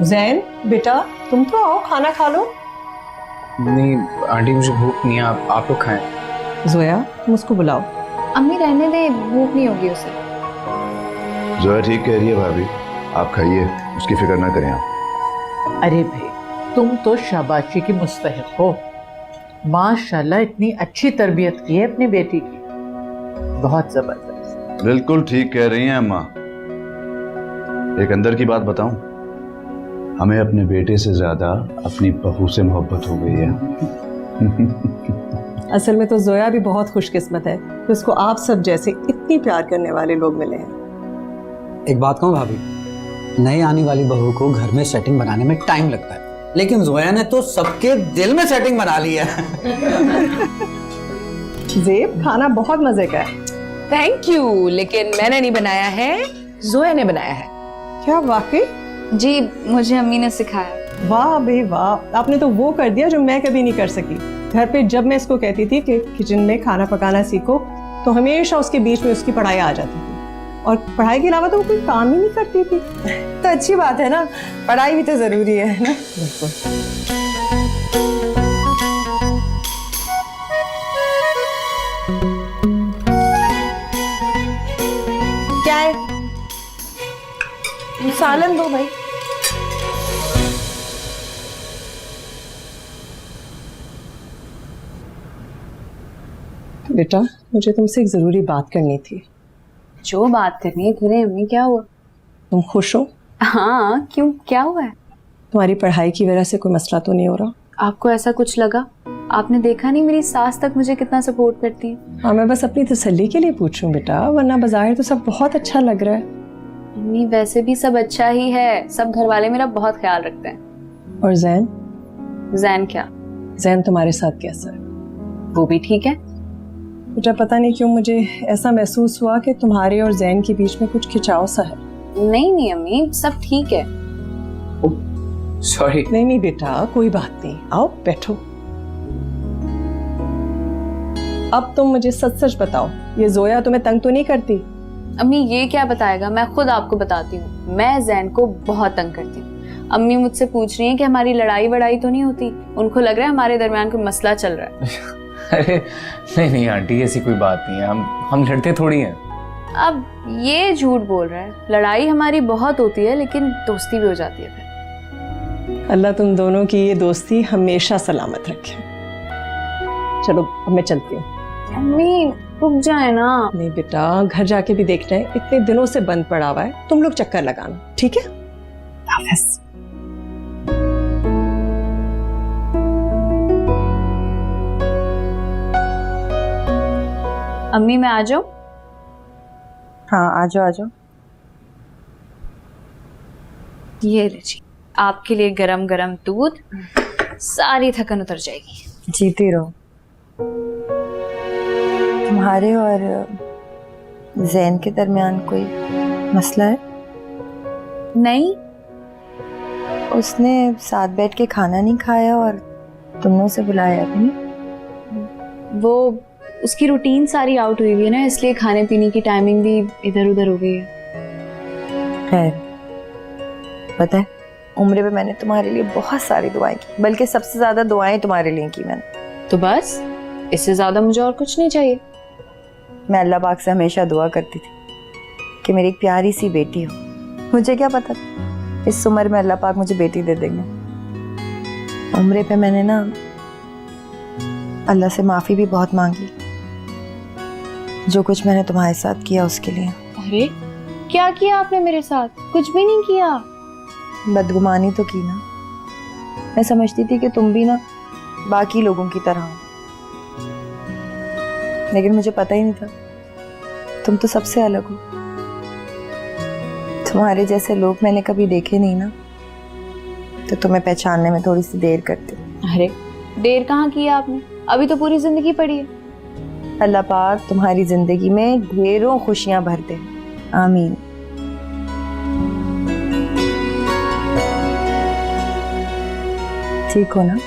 जैन बेटा तुम तो आओ, खाना खा लो। नहीं आंटी, मुझे भूख नहीं है, आप लोग खाएं। जोया तुम उसको बुलाओ। अम्मी रहने दे, भूख नहीं होगी उसे। जोया ठीक कह रही है भाभी, आप खाइए, उसकी फिक्र ना करें आप। अरे भाई तुम तो शाबाशी की मुस्तहिक हो। माशाल्लाह इतनी अच्छी तरबियत की है अपनी बेटी की, बहुत जबरदस्त। बिल्कुल ठीक कह रही हैं अम्मा। एक अंदर की बात बताऊं, हमें अपने बेटे से ज्यादा अपनी बहू से मोहब्बत हो गई है। असल में तो जोया भी बहुत खुशकिस्मत है कि उसको आप सब जैसे इतनी प्यार करने वाले लोग मिले हैं। एक बात कहूँ भाभी, नई आने वाली बहू को घर में सेटिंग बनाने में टाइम लगता है, लेकिन जोया ने तो सबके दिल में सेटिंग बना ली है। जेब खाना बहुत मजे का है। थैंक यू, लेकिन मैंने नहीं बनाया है, जोया ने बनाया है। क्या वाकई? जी मुझे अम्मी ने सिखाया। वाह बे वाह, आपने तो वो कर दिया जो मैं कभी नहीं कर सकी। घर पे जब मैं इसको कहती थी कि किचन में खाना पकाना सीखो, तो हमेशा उसके बीच में उसकी पढ़ाई आ जाती थी, और पढ़ाई के अलावा तो वो कोई काम ही नहीं करती थी। तो अच्छी बात है ना, पढ़ाई भी तो जरूरी है ना। क्या है? सालन दो भाई। बेटा मुझे तुमसे एक जरूरी बात करनी थी। जो बात करनी है करें अम्मी, क्या हुआ? तुम खुश हो? हाँ क्यों, क्या हुआ है? तुम्हारी पढ़ाई की वजह से कोई मसला तो नहीं हो रहा? आपको ऐसा कुछ लगा? आपने देखा नहीं मेरी सास तक मुझे कितना सपोर्ट करती है। हाँ मैं बस अपनी तसल्ली के लिए पूछ रही हूँ बेटा, वरना बाजार तो सब बहुत अच्छा लग रहा है। अम्मी वैसे भी सब अच्छा ही है, सब घर वाले मेरा बहुत ख्याल रखते हैं। और जैन? जैन क्या? जैन तुम्हारे साथ कैसा है? वो भी ठीक है। बेटा पता नहीं क्यों मुझे ऐसा महसूस हुआ कि तुम्हारे और जैन के बीच में कुछ खिंचाव सा है। नहीं नहीं अम्मी, सब ठीक है। सॉरी। नहीं बेटा कोई बात नहीं, आओ बैठो। अब तुम मुझे सच सच बताओ, ये जोया तुम्हें तंग तो नहीं करती? अम्मी ये क्या बताएगा, मैं खुद आपको बताती हूँ। मैं जैन को बहुत तंग करती हूँ। अम्मी मुझसे पूछ रही हैं कि हमारी लड़ाई वड़ाई तो नहीं होती, उनको लग रहा है हमारे दरमियान कोई मसला चल रहा है। अरे नहीं आंटी, ऐसी कोई बात नहीं है, हम लड़ते थोड़ी हैं। अब ये झूठ बोल रहा है, लड़ाई हमारी बहुत होती है लेकिन दोस्ती भी हो जाती है फिर। अल्लाह तुम दोनों की ये दोस्ती हमेशा सलामत रखे। चलो अब मैं चलती हूँ। अम्मी रुक जाए ना। नहीं बेटा, घर जाके भी देखना है, इतने दिनों से बंद पड़ा हुआ है, तुम लोग चक्कर लगाना, ठीक है? हाफिज़। अम्मी मैं आ जाऊं? हाँ आ जाओ आ जाओ। ये लीजिए आपके लिए गरम गरम दूध, सारी थकन उतर जाएगी। जीती रहो। तुम्हारे और जैन के दरमियान कोई मसला है? नहीं, उसने साथ बैठ के खाना नहीं खाया और तुमने उसे बुलाया भी नहीं? वो उसकी रूटीन सारी आउट हुई हुई है ना, इसलिए खाने पीने की टाइमिंग भी इधर उधर हो गई है। खैर पता है, उम्र पे मैंने तुम्हारे लिए बहुत सारी दुआएं की, बल्कि सबसे ज्यादा दुआएं तुम्हारे लिए की मैंने। तो बस इससे ज्यादा मुझे और कुछ नहीं चाहिए। मैं अल्लाह पाक से हमेशा दुआ करती थी कि मेरी एक प्यारी सी बेटी हो। मुझे क्या पता इस उम्र में अल्लाह पाक मुझे बेटी दे देंगे। उम्र पे मैंने ना अल्लाह से माफी भी बहुत मांगी, जो कुछ मैंने तुम्हारे साथ किया उसके लिए। अरे क्या किया आपने मेरे साथ? कुछ भी नहीं किया। बदगुमानी तो की ना। मैं समझती थी कि तुम भी ना बाकी लोगों की तरह हो, लेकिन मुझे पता ही नहीं था तुम तो सबसे अलग हो। तुम्हारे जैसे लोग मैंने कभी देखे नहीं ना, तो तुम्हें पहचानने में थोड़ी सी देर करती। अरे देर कहाँ किया आपने, अभी तो पूरी जिंदगी पड़ी है। अल्लाह पाक तुम्हारी जिंदगी में ढेरों खुशियां भर दे, आमीन। ठीक हो ना?